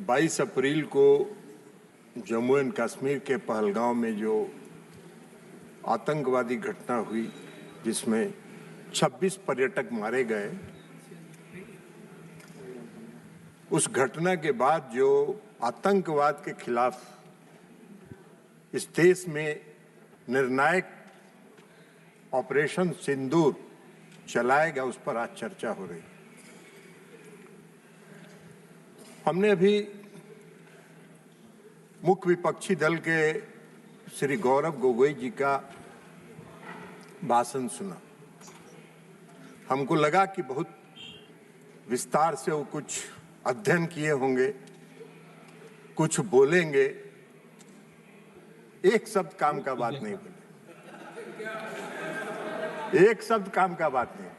22 अप्रैल को जम्मू एंड कश्मीर के पहलगांव में जो आतंकवादी घटना हुई जिसमें 26 पर्यटक मारे गए, उस घटना के बाद जो आतंकवाद के खिलाफ इस देश में निर्णायक ऑपरेशन सिंदूर चलाएगा, उस पर आज चर्चा हो रही है। हमने अभी मुख्य विपक्षी दल के श्री गौरव गोगोई जी का भाषण सुना। हमको लगा कि बहुत विस्तार से वो कुछ अध्ययन किए होंगे, कुछ बोलेंगे। एक शब्द काम का बात नहीं बोले, एक शब्द काम का बात नहीं,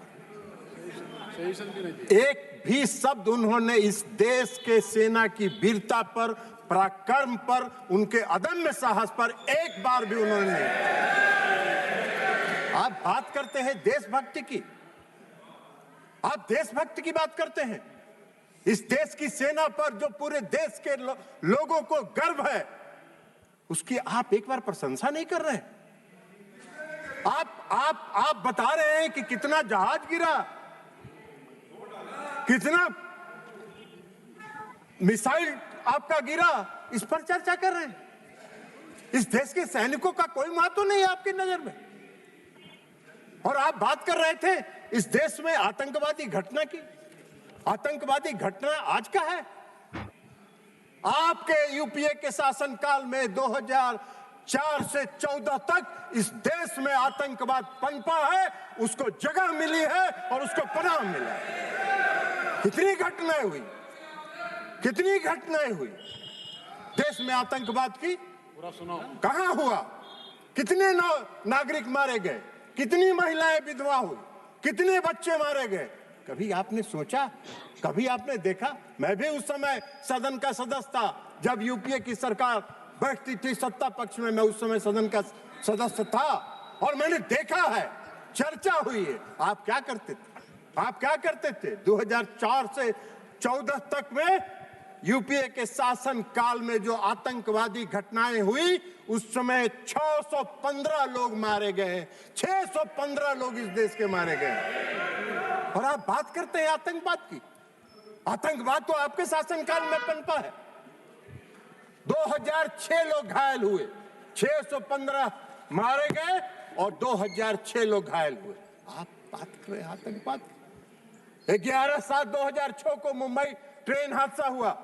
एक भी शब्द उन्होंने इस देश के सेना की वीरता पर, पराक्रम पर, उनके अदम्य साहस पर एक बार भी उन्होंने नहीं। आप बात करते हैं देशभक्ति की, आप देशभक्ति की बात करते हैं। इस देश की सेना पर जो पूरे देश के लोगों को गर्व है, उसकी आप एक बार प्रशंसा नहीं कर रहे हैं। आप बता रहे हैं कि कितना जहाज गिरा, कितना मिसाइल आपका गिरा, इस पर चर्चा कर रहे हैं। इस देश के सैनिकों का कोई महत्व नहीं है आपकी नजर में। और आप बात कर रहे थे इस देश में आतंकवादी घटना की। आतंकवादी घटना आज का है। आपके यूपीए के शासनकाल में 2004 से 14 तक इस देश में आतंकवाद पनपा है, उसको जगह मिली है और उसको पनाह मिला है। कितनी घटनाएं हुई, कितनी घटनाएं हुई देश में आतंकवाद की। पूरा सुनाओ, कहां हुआ, कितने नागरिक मारे गए, कितनी महिलाएं विधवा हुई, कितने बच्चे मारे गए। कभी आपने सोचा, कभी आपने देखा? मैं भी उस समय सदन का सदस्य था जब यूपीए की सरकार बैठती थी सत्ता पक्ष में। मैं उस समय सदन का सदस्य था और मैंने देखा है, चर्चा हुई है। आप क्या करते थे? आप क्या करते थे 2004 से 14 तक में यूपीए के शासन काल में जो आतंकवादी घटनाएं हुई, उस समय 615 लोग मारे गए, 615 लोग इस देश के मारे गए। और आप बात करते हैं आतंकवाद की। आतंकवाद तो आपके शासनकाल में पनपा है। 2006 लोग घायल हुए, 615 मारे गए और 2006 लोग घायल हुए। आप बात कर रहे हैं आतंकवाद की। 11/7/2006 को मुंबई ट्रेन हादसा हुआ।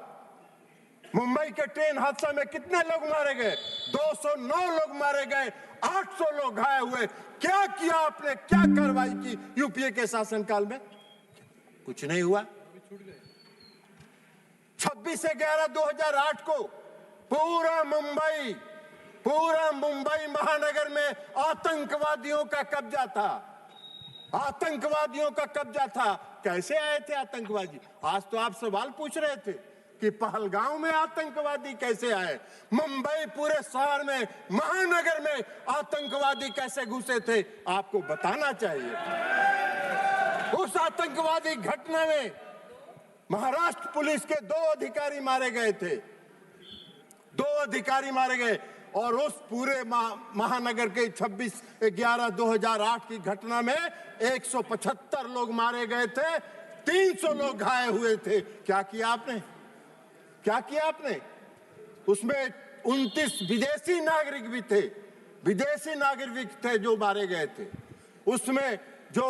मुंबई के ट्रेन हादसा में कितने लोग मारे गए? 209 लोग मारे गए, 800 लोग घायल हुए। क्या किया आपने, क्या कार्रवाई की यूपीए के शासनकाल में? कुछ नहीं हुआ। 26/11/2008 को पूरा मुंबई महानगर में आतंकवादियों का कब्जा था। आतंकवादियों का कब्जा था। कैसे आए थे आतंकवादी? आज तो आप सवाल पूछ रहे थे कि पहलगांव में आतंकवादी कैसे आए, मुंबई पूरे शहर में, महानगर में आतंकवादी कैसे घुसे थे, आपको बताना चाहिए। उस आतंकवादी घटना में महाराष्ट्र पुलिस के 2 अधिकारी मारे गए थे, 2 अधिकारी मारे गए। और उस पूरे महानगर के 26/11/2008 की घटना में 175 लोग मारे गए थे, 300 लोग घायल हुए थे। क्या किया आपने? क्या किया आपने? उसमें 29 विदेशी नागरिक भी थे, विदेशी नागरिक थे जो मारे गए थे। उसमें जो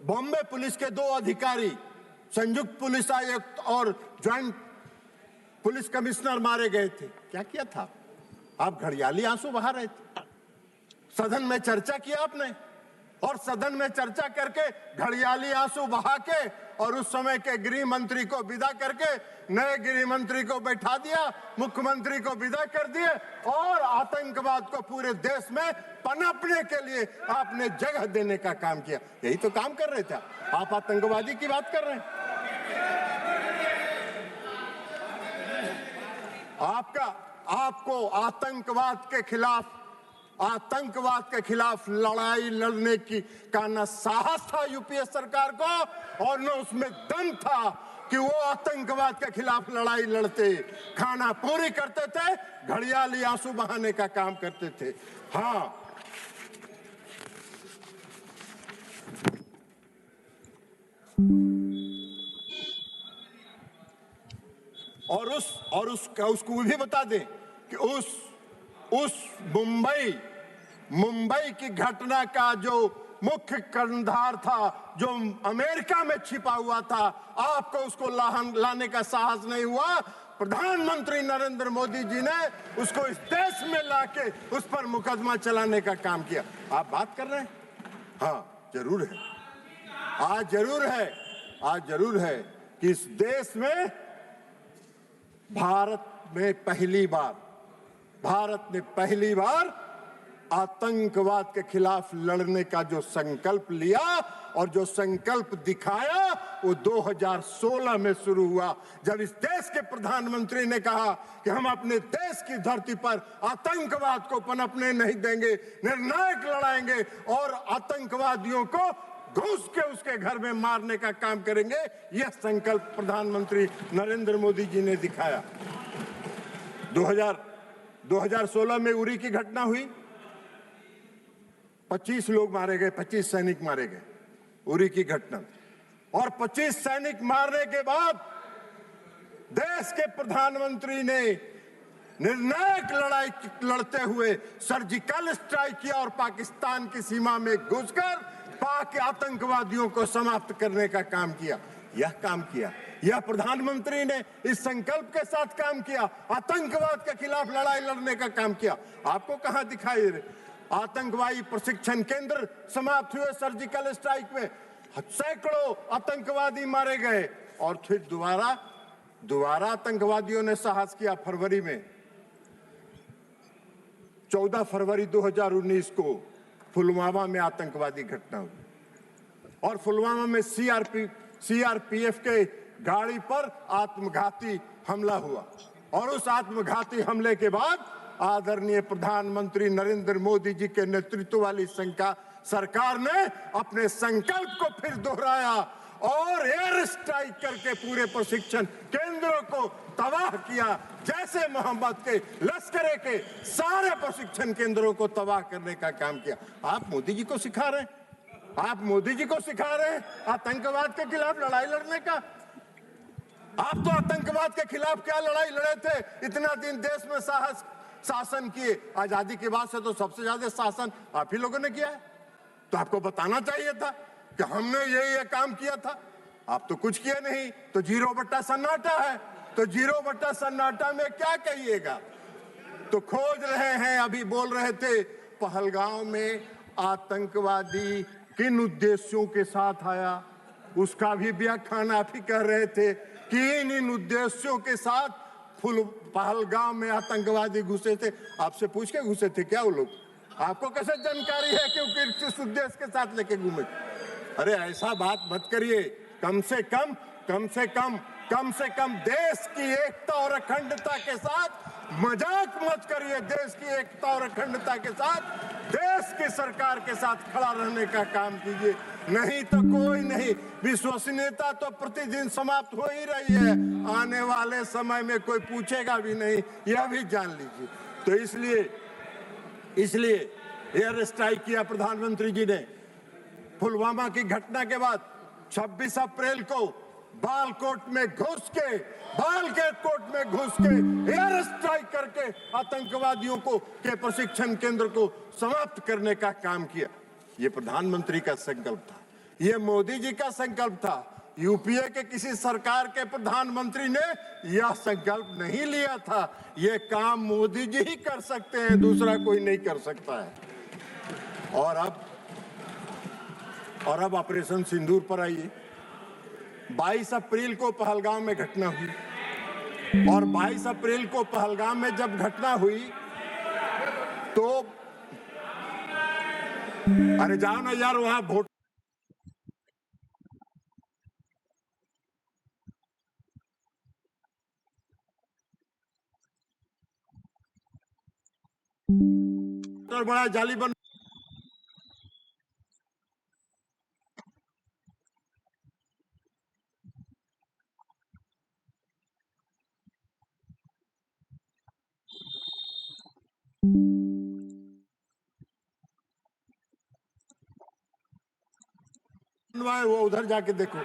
बॉम्बे पुलिस के 2 अधिकारी, संयुक्त पुलिस आयुक्त और ज्वाइंट पुलिस कमिश्नर मारे गए थे। क्या किया था? आप घड़ियाली आंसू बहा रहे थे। सदन में चर्चा किया आपने, और सदन में चर्चा करके घड़ियाली आंसू बहा के और उस समय के गृह मंत्री को विदा करके नए गृह मंत्री को बैठा दिया, मुख्यमंत्री को विदा कर दिए और आतंकवाद को पूरे देश में पनपने के लिए आपने जगह देने का काम किया। यही तो काम कर रहे थे आप। आतंकवादी की बात कर रहे हैं। आपको आतंकवाद के खिलाफ लड़ाई लड़ने का न साहस था यूपीए सरकार को और न उसमें दम था कि वो आतंकवाद के खिलाफ लड़ाई लड़ते, खाना पूरी करते थे, घड़ियाली आंसू बहाने का काम करते थे। हाँ, और उसको भी बता दें कि उस मुंबई की घटना का जो मुख्य कर्णधार था, जो अमेरिका में छिपा हुआ था, आपको उसको लाने का साहस नहीं हुआ। प्रधानमंत्री नरेंद्र मोदी जी ने उसको इस देश में लाके उस पर मुकदमा चलाने का काम किया। आप बात कर रहे हैं? हाँ, जरूर है। आज जरूर है कि इस देश में भारत ने पहली बार आतंकवाद के खिलाफ लड़ने का जो संकल्प लिया और जो संकल्प दिखाया, वो 2016 में शुरू हुआ, जब इस देश के प्रधानमंत्री ने कहा कि हम अपने देश की धरती पर आतंकवाद को पनपने नहीं देंगे, निर्णायक लड़ाएंगे और आतंकवादियों को घुस के उसके घर में मारने का काम करेंगे। यह संकल्प प्रधानमंत्री नरेंद्र मोदी जी ने दिखाया। 2016 में उरी की घटना हुई, 25 लोग मारे गए, 25 सैनिक मारे गए, उरी की घटना। और 25 सैनिक मारने के बाद देश के प्रधानमंत्री ने निर्णायक लड़ाई लड़ते हुए सर्जिकल स्ट्राइक किया और पाकिस्तान की सीमा में घुसकर पाक आतंकवादियों को समाप्त करने का काम किया। यह प्रधानमंत्री ने इस संकल्प के साथ काम किया, आतंकवाद के खिलाफ लड़ाई लड़ने का काम किया। आपको कहां दिखाई दे? आतंकवादी प्रशिक्षण केंद्र समाप्त हुए सर्जिकल स्ट्राइक में, सैकड़ों आतंकवादी मारे गए। और फिर दोबारा आतंकवादियों ने साहस किया। फरवरी में 14 फरवरी 2019 को पुलवामा में आतंकवादी घटना हुई और पुलवामा में सीआरपीएफ के गाड़ी पर आत्मघाती हमला हुआ। और उस आत्मघाती हमले के बाद आदरणीय प्रधानमंत्री नरेंद्र मोदी जी के नेतृत्व वाली सरकार ने अपने संकल्प को फिर दोहराया और एयर स्ट्राइक करके पूरे प्रशिक्षण केंद्रों को तबाह किया। जैसे मोहम्मद के लश्करे के सारे प्रशिक्षण केंद्रों को तबाह करने का काम किया। आप मोदी जी को सिखा रहे हैं आतंकवाद के खिलाफ लड़ाई लड़ने का। आप तो आतंकवाद के खिलाफ क्या लड़ाई लड़े थे? इतना दिन देश में शासन किए। आजादी के बाद से तो सबसे ज्यादा शासन आप ही लोगों ने किया है। तो आपको बताना चाहिए था कि हमने ये काम किया था। आप तो कुछ किए नहीं, तो 0 सन्नाटा है। तो 0 सन्नाटा में क्या कहिएगा? तो खोज रहे हैं। अभी बोल रहे थे पहलगांव में आतंकवादी किन उद्देश्यों के साथ आया, उसका भी व्याख्यान आप ही कर रहे थे कि इन उद्देश्यों के साथ पहलगांव में आतंकवादी घुसे थे। आपसे पूछ के घुसे थे क्या वो लोग? आपको कैसे जानकारी है कि वो किस उद्देश्य के साथ लेके घूमे? अरे ऐसा बात मत करिए। कम से कम देश की एकता और अखंडता के साथ मजाक मत करिए। देश की एकता और अखंडता के साथ देश की सरकार के साथ खड़ा रहने का काम कीजिए। नहीं तो कोई नहीं। विश्वसनीयता तो प्रतिदिन समाप्त हो ही रही है। आने वाले समय में कोई पूछेगा भी नहीं, यह भी जान लीजिए। तो इसलिए एयर स्ट्राइक किया प्रधानमंत्री जी ने। पुलवामा की घटना के बाद 26 अप्रैल को बालकोट में घुस के एयर स्ट्राइक करके आतंकवादियों के प्रशिक्षण केंद्र को समाप्त करने का काम किया। ये प्रधानमंत्री का संकल्प था, ये मोदी जी का संकल्प था। यूपीए के किसी सरकार के प्रधानमंत्री ने यह संकल्प नहीं लिया था। ये काम मोदी जी ही कर सकते हैं, दूसरा कोई नहीं कर सकता है। और अब ऑपरेशन सिंदूर पर आइए। 22 अप्रैल को पहलगाम में घटना हुई और 22 अप्रैल को पहलगाम में जब घटना हुई तो अरे जाओ ना यार, वहां वोट बड़ा जाली बन वो उधर जाके देखो।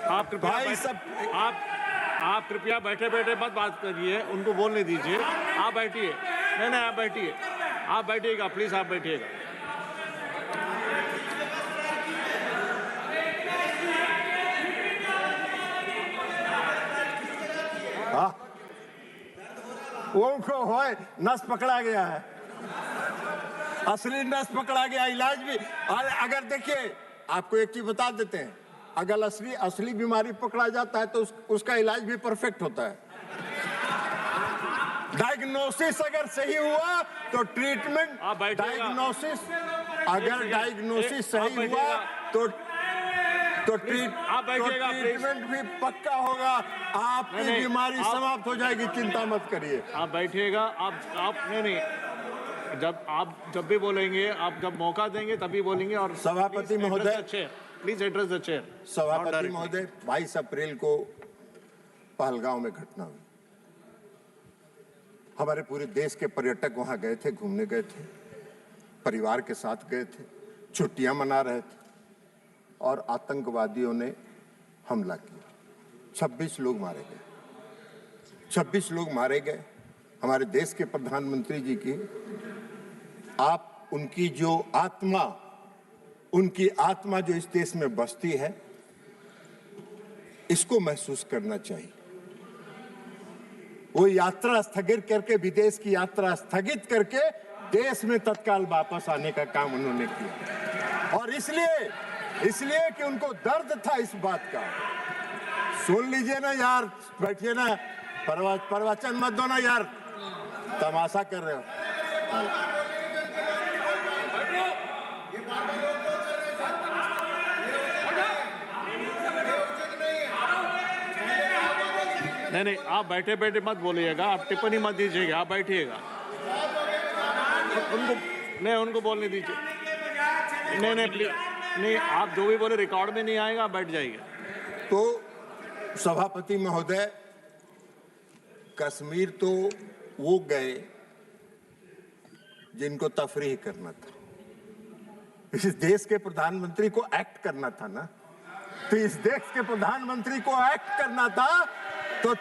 आप कृपया भाई सब आप कृपया बैठे बैठे मत बात करिए, उनको बोलने दीजिए। आप बैठिए। नहीं, आप बैठिए। आप बैठिएगा, प्लीज आप बैठिएगा। उनको होए नस पकड़ा गया है, असली नस पकड़ा गया। इलाज भी अगर देखिए, आपको एक चीज बता देते हैं, अगर असली बीमारी पकड़ा जाता है तो उसका इलाज भी परफेक्ट होता है। डायग्नोसिस अगर सही हुआ तो ट्रीटमेंट, डायग्नोसिस अगर डायग्नोसिस सही हुआ तो ट्रीटमेंट भी पक्का होगा। आपकी बीमारी समाप्त हो जाएगी, चिंता मत करिए। आप बैठिएगा। आप नहीं, जब भी बोलेंगे, आप जब मौका देंगे तभी बोलेंगे। और सभापति महोदय, प्लीज एड्रेस द चेयर। सभापति महोदय, 22 अप्रैल को पहलगांव में घटना हुई। हमारे पूरे देश के पर्यटक वहां गए थे, घूमने गए थे, परिवार के साथ गए थे, छुट्टियां मना रहे थे और आतंकवादियों ने हमला किया। 26 लोग मारे गए। 26 लोग मारे गए। हमारे देश के प्रधानमंत्री जी की आप उनकी आत्मा जो इस देश में बसती है, इसको महसूस करना चाहिए। वो यात्रा स्थगित करके, विदेश की यात्रा स्थगित करके देश में तत्काल वापस आने का काम उन्होंने किया। और इसलिए कि उनको दर्द था इस बात का। सुन लीजिए ना यार, बैठिए ना, प्रवचन मत दो ना यार, तमाशा कर रहे हो। नहीं, आप बैठे बैठे मत बोलिएगा, आप टिप्पणी मत दीजिएगा, आप बैठिएगा। उनको बोलने दीजिए। नहीं प्लीज, नहीं, आप जो भी बोले रिकॉर्ड में नहीं आएगा, आप बैठ जाइए। तो सभापति महोदय, कश्मीर तो वो गए जिनको तफरीह करना था। इस देश के प्रधानमंत्री को एक्ट करना था ना, तो इस देश के प्रधानमंत्री को एक्ट करना था, तो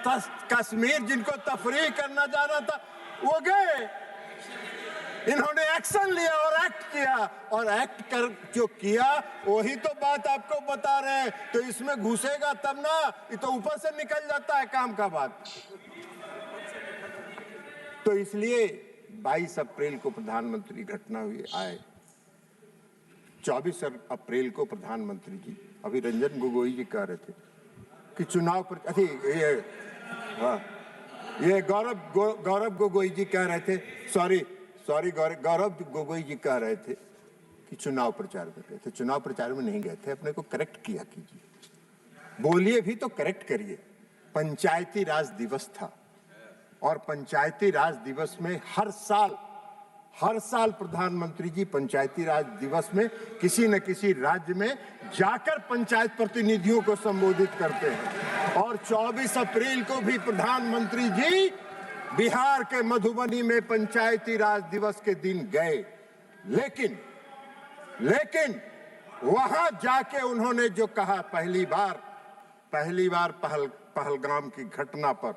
कश्मीर जिनको तफरीह करना जाना था वो गए। इन्होंने एक्शन लिया और एक्ट किया, और एक्ट कर जो किया वही तो बात आपको बता रहे हैं। तो इसमें घुसेगा तब ना, ये तो ऊपर से निकल जाता है काम का बात। तो इसलिए 22 अप्रैल को प्रधानमंत्री घटना हुई आए। 24 अप्रैल को प्रधानमंत्री जी, अभी रंजन गोगोई जी कह रहे थे कि चुनाव पर, ये गौरव गोगोई जी कह रहे थे, सॉरी गौरव गोगोई जी कह रहे थे कि चुनाव प्रचार कर रहे थे। चुनाव प्रचार में नहीं गए थे, अपने को करेक्ट किया कीजिए, बोलिए भी तो करेक्ट करिए। पंचायती राज दिवस था, और पंचायती राज दिवस में हर साल प्रधानमंत्री जी पंचायती राज दिवस में किसी न किसी राज्य में जाकर पंचायत प्रतिनिधियों को संबोधित करते हैं। और 24 अप्रैल को भी प्रधानमंत्री जी बिहार के मधुबनी में पंचायती राज दिवस के दिन गए। लेकिन वहां जाके उन्होंने जो कहा, पहली बार पहलगाम की घटना पर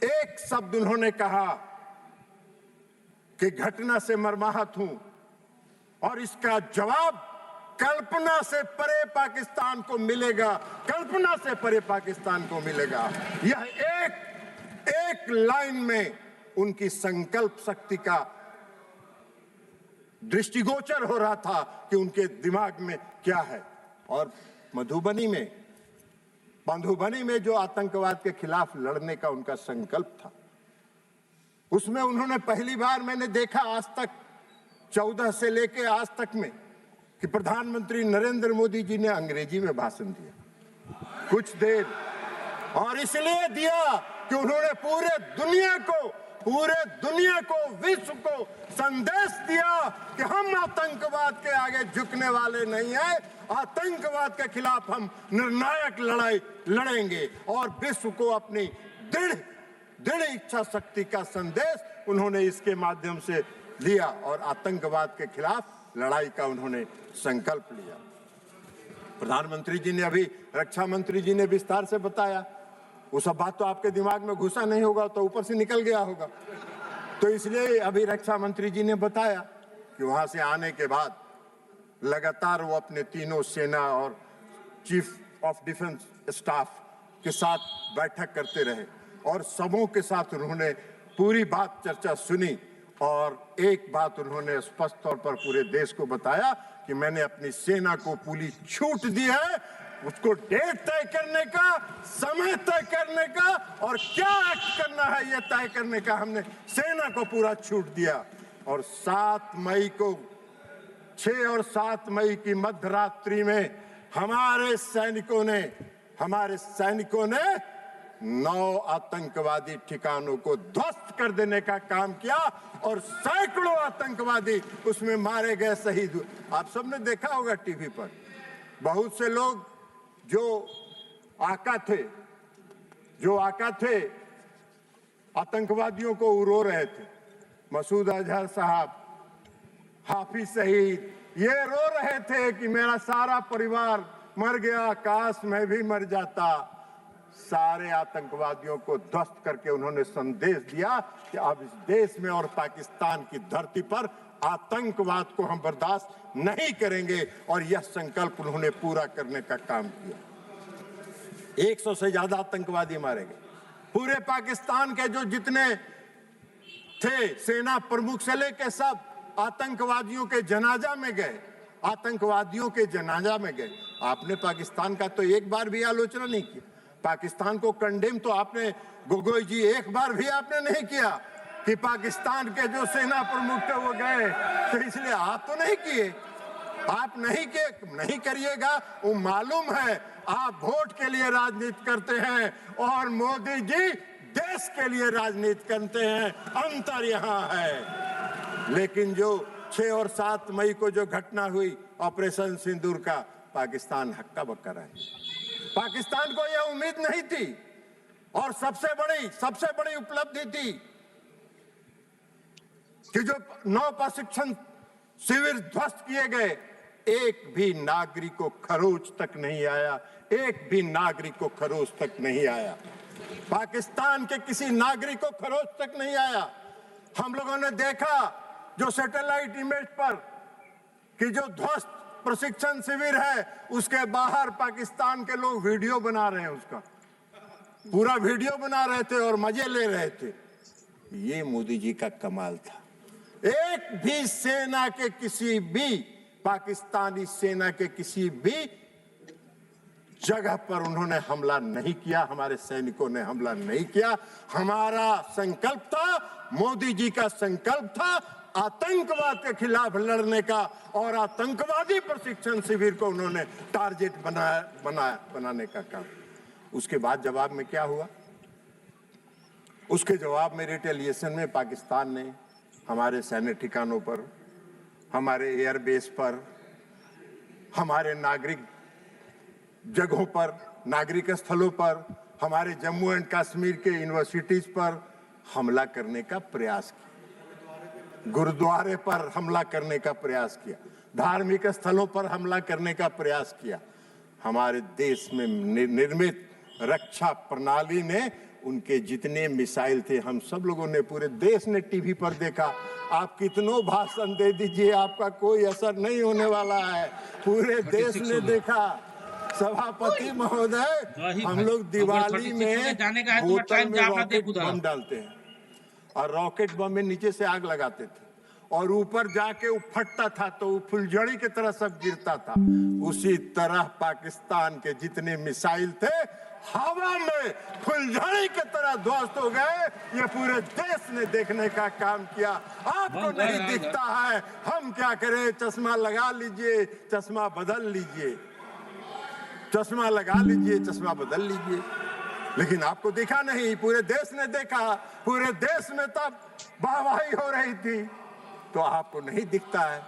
एक शब्द उन्होंने कहा कि घटना से मर्माहत हूं, और इसका जवाब कल्पना से परे पाकिस्तान को मिलेगा, कल्पना से परे पाकिस्तान को मिलेगा। यह एक लाइन में उनकी संकल्प शक्ति का दृष्टिगोचर हो रहा था कि उनके दिमाग में क्या है। और मधुबनी में जो आतंकवाद के खिलाफ लड़ने का उनका संकल्प था, उसमें उन्होंने पहली बार मैंने देखा आज तक, 14 से लेके आज तक में, कि प्रधानमंत्री नरेंद्र मोदी जी ने अंग्रेजी में भाषण दिया कुछ देर, और इसलिए दिया कि उन्होंने पूरे दुनिया को, विश्व को संदेश दिया कि हम आतंकवाद के आगे झुकने वाले नहीं हैं, आतंकवाद के खिलाफ हम निर्णायक लड़ाई लड़ेंगे, और विश्व को अपनी दृढ़ इच्छा शक्ति का संदेश उन्होंने इसके माध्यम से लिया और आतंकवाद के खिलाफ लड़ाई का उन्होंने संकल्प लिया। प्रधानमंत्री जी ने अभी, रक्षा मंत्री जी ने विस्तार से बताया। वो सब बात तो आपके दिमाग में घुसा नहीं होगा, तो ऊपर से निकल गया होगा। तो इसलिए अभी रक्षा मंत्री जी ने बताया कि वहां से आने के बाद लगातार वो अपने तीनों सेना और चीफ ऑफ डिफेंस स्टाफ के साथ बैठक करते रहे और सबों के साथ उन्होंने पूरी बात चर्चा सुनी और एक बात उन्होंने स्पष्ट तौर पर पूरे देश को बताया कि मैंने अपनी सेना को पूरी छूट दी है, उसको डेट तय करने का, समय तय करने का और क्या एक्ट करना है ये तय करने का हमने सेना को पूरा छूट दिया। और 7 मई को, 6 और 7 मई की मध्यरात्रि में हमारे सैनिकों ने 9 आतंकवादी ठिकानों को ध्वस्त कर देने का काम किया और सैकड़ों आतंकवादी उसमें मारे गए, शहीद हुए। आप सबने देखा होगा टीवी पर, बहुत से लोग जो आका थे आतंकवादियों को रो रहे थे। मसूद अजहर साहब, हाफिज शहीद, ये रो रहे थे कि मेरा सारा परिवार मर गया, काश मैं भी मर जाता। सारे आतंकवादियों को ध्वस्त करके उन्होंने संदेश दिया कि अब इस देश में और पाकिस्तान की धरती पर आतंकवाद को हम बर्दाश्त नहीं करेंगे और यह संकल्प उन्होंने पूरा करने का काम किया। 100 से ज्यादा आतंकवादी मारे गए। पूरे पाकिस्तान के जो जितने थे, सेना प्रमुख से लेकर सब आतंकवादियों के जनाजा में गए। आपने पाकिस्तान का तो एक बार भी आलोचना नहीं की। पाकिस्तान को कंडेम तो आपने, गोगोई जी, एक बार भी आपने नहीं किया कि पाकिस्तान के जो सेना प्रमुख थे वो गए। तो इसलिए आप तो नहीं किए, आप नहीं करिएगा। वो मालूम है आप वोट के लिए राजनीति करते हैं और मोदी जी देश के लिए राजनीति करते हैं, अंतर यहाँ है। लेकिन जो 6 और 7 मई को जो घटना हुई ऑपरेशन सिंदूर का, पाकिस्तान हक्का बक्का रहा। पाकिस्तान को यह उम्मीद नहीं थी और सबसे बड़ी उपलब्धि थी कि जो 9 प्रशिक्षण शिविर ध्वस्त किए गए, एक भी नागरिक को खरोच तक नहीं आया। पाकिस्तान के किसी नागरिक को खरोच तक नहीं आया। हम लोगों ने देखा जो सैटेलाइट इमेज पर कि जो ध्वस्त प्रशिक्षण शिविर है उसके बाहर पाकिस्तान के लोग वीडियो बना रहे हैं, उसका पूरा वीडियो बना रहे थे और मजे ले रहे थे। ये मोदी जी का कमाल था। एक भी सेना के किसी भी पाकिस्तानी सेना के किसी भी जगह पर उन्होंने हमला नहीं किया, हमारे सैनिकों ने हमला नहीं किया। हमारा संकल्प था, मोदी जी का संकल्प था आतंकवाद के खिलाफ लड़ने का और आतंकवादी प्रशिक्षण शिविर को उन्होंने टारगेट बनाने का काम। उसके बाद जवाब में क्या हुआ? उसके जवाब में रिटेलिएशन में पाकिस्तान ने हमारे सैन्य ठिकानों पर, हमारे एयरबेस पर, हमारे नागरिक जगहों पर, नागरिक स्थलों पर, हमारे जम्मू एंड कश्मीर के यूनिवर्सिटीज पर हमला करने का प्रयास किया, गुरुद्वारे पर हमला करने का प्रयास किया, धार्मिक स्थलों पर हमला करने का प्रयास किया। हमारे देश में निर्मित रक्षा प्रणाली ने उनके जितने मिसाइल थे, हम सब लोगों ने, पूरे देश ने टीवी पर देखा। आप कितनों भाषण दे दीजिए, आपका कोई असर नहीं होने वाला है। पूरे देश ने देखा। सभापति महोदय, हम लोग दिवाली में बोतल में रॉकेट बम डालते हैं और रॉकेट बम में नीचे से आग लगाते थे और ऊपर जाके वो फटता था तो वो फुलझड़ी की तरह सब गिरता था। उसी तरह पाकिस्तान के जितने मिसाइल थे हवा में फुलझड़ी की तरह ध्वस्त हो गए। ये पूरे देश ने देखने का काम किया। आपको नहीं दिखता है, हम क्या करें? चश्मा लगा लीजिए, चश्मा बदल लीजिए, चश्मा लगा लीजिए, चश्मा बदल लीजिए। लेकिन आपको दिखा नहीं, पूरे देश ने देखा। पूरे देश में तब वाहवाही हो रही थी तो आपको नहीं दिखता है।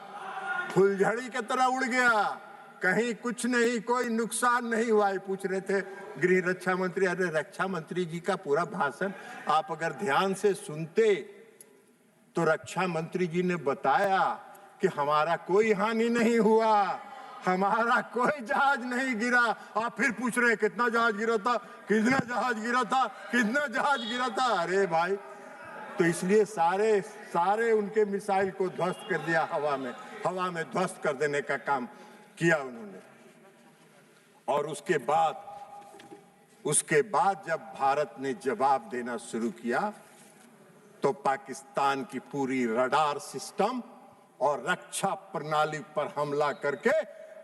फुलझड़ी की तरह उड़ गया, कहीं कुछ नहीं, कोई नुकसान नहीं हुआ। पूछ रहे थे गृह रक्षा मंत्री, अरे रक्षा मंत्री जी का पूरा भाषण आप अगर ध्यान से सुनते तो रक्षा मंत्री जी ने बताया कि हमारा कोई हानि नहीं हुआ, हमारा कोई जहाज नहीं गिरा। आप फिर पूछ रहे हैं कितना जहाज गिरा था, कितना जहाज गिरा था, कितना जहाज गिरा था। अरे भाई, तो इसलिए सारे उनके मिसाइल को ध्वस्त कर दिया, हवा में ध्वस्त कर देने का काम किया उन्होंने। और उसके बाद जब भारत ने जवाब देना शुरू किया तो पाकिस्तान की पूरी रडार सिस्टम और रक्षा प्रणाली पर हमला करके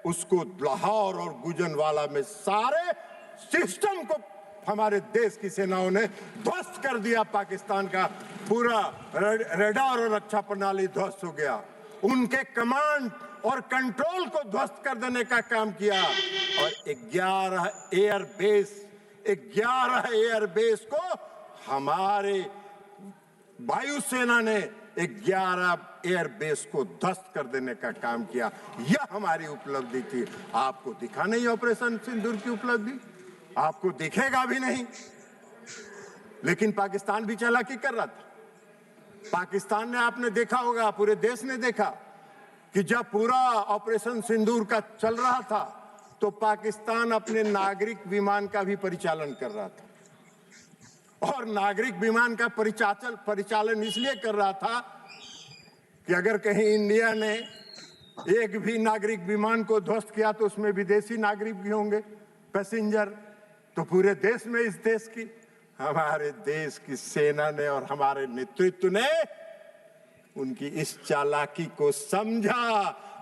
उसको लाहौर और गुजरांवाला में सारे सिस्टम को हमारे देश की सेनाओं ने ध्वस्त कर दिया। पाकिस्तान का पूरा रडार और रक्षा प्रणाली ध्वस्त हो गया। उनके कमांड और कंट्रोल को ध्वस्त कर देने का काम किया। और 11 एयरबेस को हमारे वायुसेना ने 11 एयरबेस को ध्वस्त कर देने का काम किया। यह हमारी उपलब्धि थी। आपको दिखा नहीं ऑपरेशन सिंदूर की उपलब्धि, आपको दिखेगा भी नहीं। लेकिन पाकिस्तान भी चालाकी कर रहा था। पाकिस्तान ने, आपने देखा होगा, पूरे देश ने देखा कि जब पूरा ऑपरेशन सिंदूर का चल रहा था तो पाकिस्तान अपने नागरिक विमान का भी परिचालन कर रहा था। और नागरिक विमान का परिचालन इसलिए कर रहा था कि अगर कहीं इंडिया ने एक भी नागरिक विमान को ध्वस्त किया तो उसमें विदेशी नागरिक भी होंगे, पैसेंजर। तो पूरे देश में इस देश की, हमारे देश की सेना ने और हमारे नेतृत्व ने उनकी इस चालाकी को समझा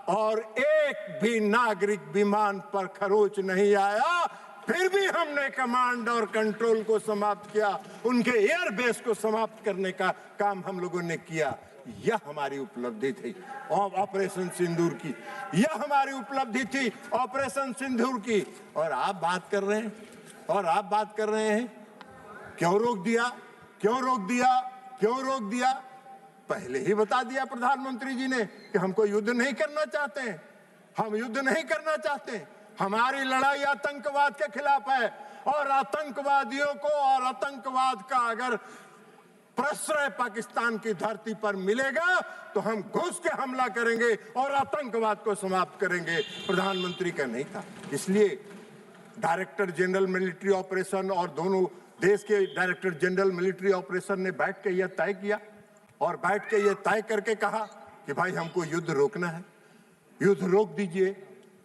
और एक भी नागरिक विमान पर खरोच नहीं आया। फिर भी हमने कमांड और कंट्रोल को समाप्त किया, उनके एयरबेस को समाप्त करने का काम हम लोगों ने किया। यह हमारी उपलब्धि थी ऑपरेशन सिंदूर की, यह हमारी उपलब्धि थी ऑपरेशन सिंदूर की। और आप बात कर रहे हैं क्यों रोक दिया, क्यों रोक दिया, क्यों रोक दिया। पहले ही बता दिया प्रधानमंत्री जी ने कि हमको युद्ध नहीं करना चाहते हैं, हम युद्ध नहीं करना चाहते। हमारी लड़ाई आतंकवाद के खिलाफ है और आतंकवादियों को और आतंकवाद का अगर प्रश्रय पाकिस्तान की धरती पर मिलेगा तो हम घुस के हमला करेंगे और आतंकवाद को समाप्त करेंगे। प्रधानमंत्री का नहीं था। इसलिए डायरेक्टर जनरल मिलिट्री ऑपरेशन और दोनों देश के डायरेक्टर जनरल मिलिट्री ऑपरेशन ने बैठ के यह तय किया और बैठ के ये तय करके कहा कि भाई हमको युद्ध रोकना है, युद्ध रोक दीजिए।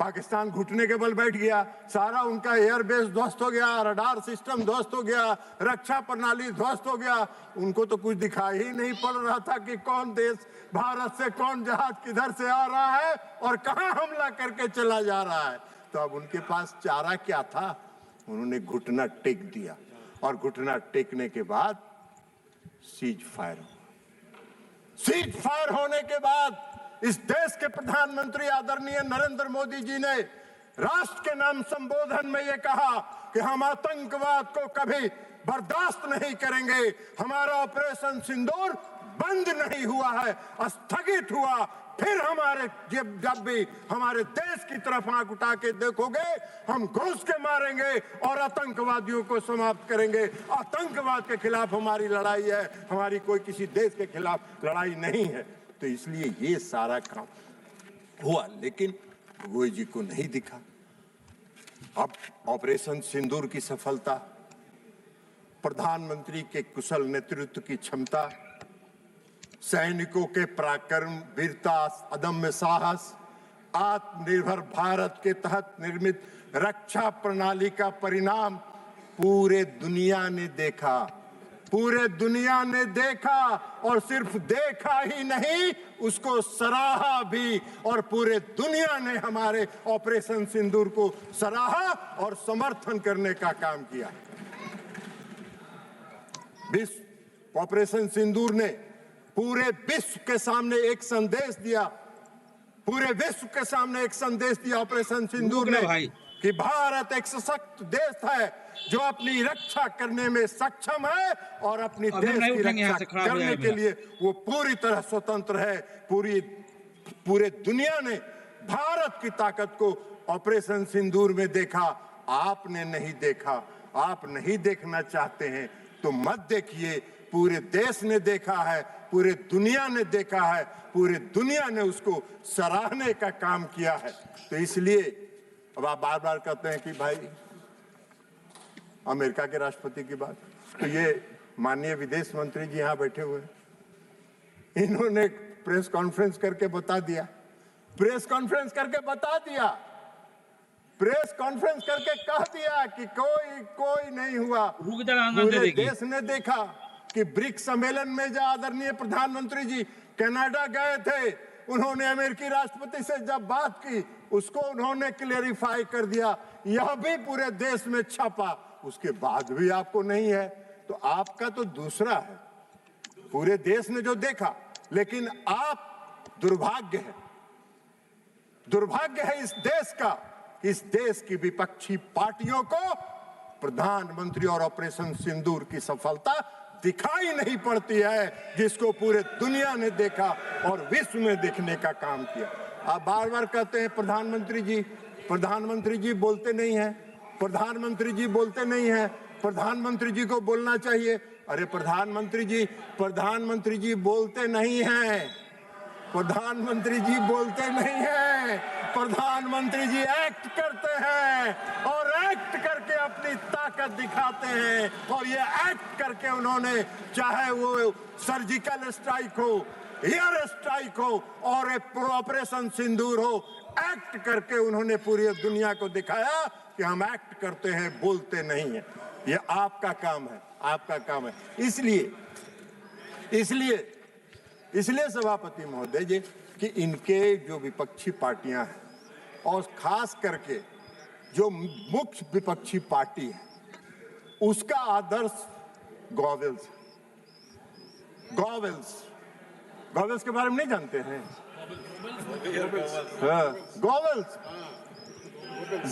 पाकिस्तान घुटने के बल बैठ गया, सारा उनका एयरबेस ध्वस्त हो गया, रडार सिस्टम ध्वस्त हो गया, रक्षा प्रणाली ध्वस्त हो गया। उनको तो कुछ दिखाई ही नहीं पड़ रहा था कि कौन देश, भारत से कौन जहाज किधर से आ रहा है और कहां हमला करके चला जा रहा है। तो अब उनके पास चारा क्या था, उन्होंने घुटना टेक दिया और घुटना टेकने के बाद सीज फायर होने के बाद इस देश के प्रधानमंत्री आदरणीय नरेंद्र मोदी जी ने राष्ट्र के नाम संबोधन में ये कहा कि हम आतंकवाद को कभी बर्दाश्त नहीं करेंगे। हमारा ऑपरेशन सिंदूर बंद नहीं हुआ है, स्थगित हुआ। फिर हमारे जब भी हमारे देश की तरफ आंख उठा के देखोगे, हम घुस के मारेंगे और आतंकवादियों को समाप्त करेंगे। आतंकवाद के खिलाफ हमारी लड़ाई है, हमारी कोई किसी देश के खिलाफ लड़ाई नहीं है। तो इसलिए ये सारा काम हुआ, लेकिन गोई जी को नहीं दिखा। अब ऑपरेशन सिंदूर की सफलता, प्रधानमंत्री के कुशल नेतृत्व की क्षमता, सैनिकों के पराक्रम, वीरता, अदम्य साहस, आत्मनिर्भर भारत के तहत निर्मित रक्षा प्रणाली का परिणाम पूरे दुनिया ने देखा, पूरे दुनिया ने देखा। और सिर्फ देखा ही नहीं, उसको सराहा भी। और पूरे दुनिया ने हमारे ऑपरेशन सिंदूर को सराहा और समर्थन करने का काम किया। विश्व ऑपरेशन सिंदूर ने पूरे विश्व के सामने एक संदेश दिया, पूरे विश्व के सामने एक संदेश दिया ऑपरेशन सिंदूर ने कि भारत एक सशक्त देश है जो अपनी रक्षा करने में सक्षम है और अपनी देश की रक्षा करने के लिए वो पूरी तरह स्वतंत्र है। पूरे दुनिया ने भारत की ताकत को ऑपरेशन सिंदूर में देखा। आपने नहीं देखा, आप नहीं देखना चाहते हैं तो मत देखिए। पूरे देश ने देखा है, पूरे दुनिया ने देखा है, पूरे दुनिया ने उसको सराहने का काम किया है। तो इसलिए अब आप बार बार कहते हैं कि भाई अमेरिका के राष्ट्रपति की बात, तो ये माननीय विदेश मंत्री जी यहाँ बैठे हुए हैं, इन्होंने प्रेस कॉन्फ्रेंस करके बता दिया, प्रेस कॉन्फ्रेंस करके बता दिया, प्रेस कॉन्फ्रेंस करके कह दिया कि कोई नहीं हुआ। पूरे देश ने देखा कि ब्रिक्स सम्मेलन में जो आदरणीय प्रधानमंत्री जी कनाडा गए थे, उन्होंने अमेरिकी राष्ट्रपति से जब बात की, उसको उन्होंने क्लेरिफाई कर दिया, यह भी पूरे देश में छपा। उसके बाद भी आपको नहीं है, तो आपका तो दूसरा है। पूरे देश ने जो देखा, लेकिन आप दुर्भाग्य है इस देश का, इस देश की विपक्षी पार्टियों को प्रधानमंत्री और ऑपरेशन सिंदूर की सफलता दिखाई नहीं पड़ती है, जिसको पूरे दुनिया ने देखा और विश्व में देखने का काम किया। आप बार बार कहते हैं प्रधानमंत्री जी बोलते नहीं हैं, प्रधानमंत्री जी बोलते नहीं हैं, प्रधानमंत्री जी को बोलना चाहिए। अरे प्रधानमंत्री जी बोलते नहीं हैं, प्रधानमंत्री जी बोलते नहीं हैं, प्रधानमंत्री जी एक्ट करते हैं और एक्ट करके अपनी ताकत दिखाते हैं। और ये एक्ट करके उन्होंने, चाहे वो सर्जिकल स्ट्राइक हो, एयर स्ट्राइक हो और ऑपरेशन सिंदूर हो, एक्ट करके उन्होंने पूरी दुनिया को दिखाया कि हम एक्ट करते हैं, बोलते नहीं हैं। ये आपका काम है, आपका काम है। इसलिए सभापति महोदय जी कि इनके जो विपक्षी पार्टियां हैं और खास करके जो मुख्य विपक्षी पार्टी है, उसका आदर्श गॉवेल्स के बारे में नहीं जानते हैं? गॉवेल्स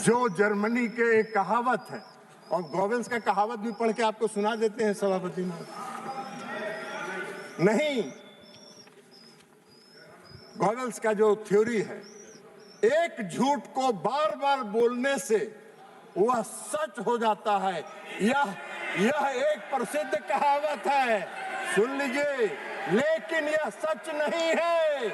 जो जर्मनी के एक कहावत है, और गॉवेल्स का कहावत भी पढ़ के आपको सुना देते हैं सभापति महोदय। नहीं, गॉवेल्स का जो थ्योरी है, एक झूठ को बार बार बोलने से वह सच हो जाता है। यह एक प्रसिद्ध कहावत है, सुन लीजिए, लेकिन यह सच नहीं है।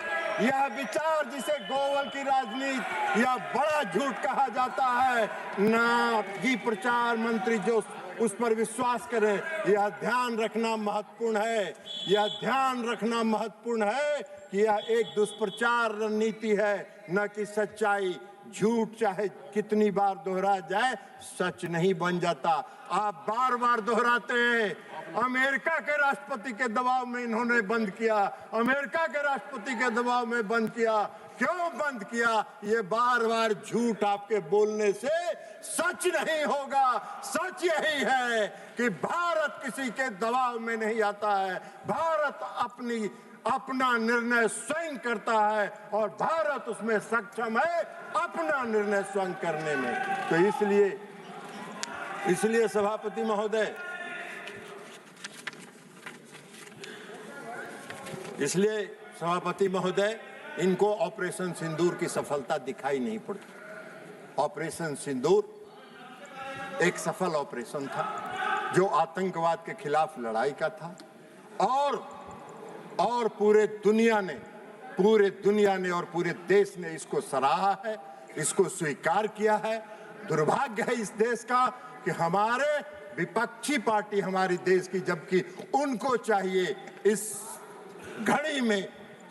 यह विचार जिसे गोवल की राजनीति या बड़ा झूठ कहा जाता है ना, कि प्रचार मंत्री जो उस पर विश्वास करें, यह ध्यान रखना महत्वपूर्ण है, यह ध्यान रखना महत्वपूर्ण है कि यह एक दुष्प्रचार रणनीति है, न कि सच्चाई। झूठ चाहे कितनी बार दोहरा जाए, सच नहीं बन जाता। आप बार बार दोहराते हैं। अमेरिका के राष्ट्रपति के दबाव में इन्होंने बंद किया, अमेरिका के राष्ट्रपति के दबाव में बंद किया। क्यों बंद किया? ये बार बार झूठ आपके बोलने से सच नहीं होगा। सच यही है कि भारत किसी के दबाव में नहीं आता है, भारत अपना निर्णय स्वयं करता है और भारत उसमें सक्षम है अपना निर्णय स्वयं करने में। तो इसलिए सभापति महोदय, इनको ऑपरेशन सिंदूर की सफलता दिखाई नहीं पड़ती। ऑपरेशन सिंदूर एक सफल ऑपरेशन था जो आतंकवाद के खिलाफ लड़ाई का था, और पूरे दुनिया ने और पूरे देश ने इसको सराहा है, इसको स्वीकार किया है। दुर्भाग्य है इस देश का कि हमारे विपक्षी पार्टी हमारी देश की, जबकि उनको चाहिए इस घड़ी में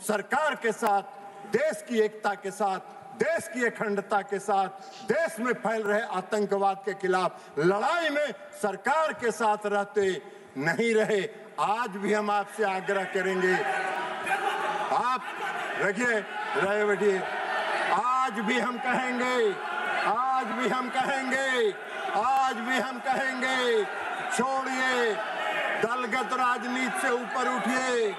सरकार के साथ, देश की एकता के साथ, देश की अखंडता के साथ, देश में फैल रहे आतंकवाद के खिलाफ लड़ाई में सरकार के साथ रहते नहीं रहे। आज भी हम आपसे आग्रह करेंगे, आप रखिए, रहे बैठिए। आज भी हम कहेंगे, छोड़िए दलगत राजनीति से ऊपर उठिए,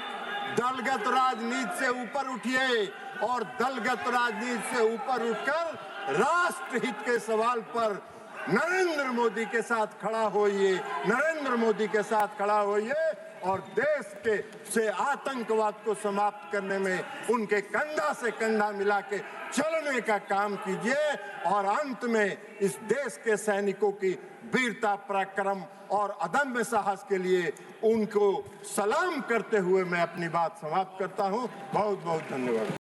दलगत राजनीति से ऊपर उठिए और दलगत राजनीति से ऊपर उठकर राष्ट्रहित के सवाल पर नरेंद्र मोदी के साथ खड़ा होइए, और देश के से आतंकवाद को समाप्त करने में उनके कंधा से कंधा मिला के चलने का काम कीजिए। और अंत में इस देश के सैनिकों की वीरता, पराक्रम और अदम्य साहस के लिए उनको सलाम करते हुए मैं अपनी बात समाप्त करता हूं। बहुत बहुत धन्यवाद।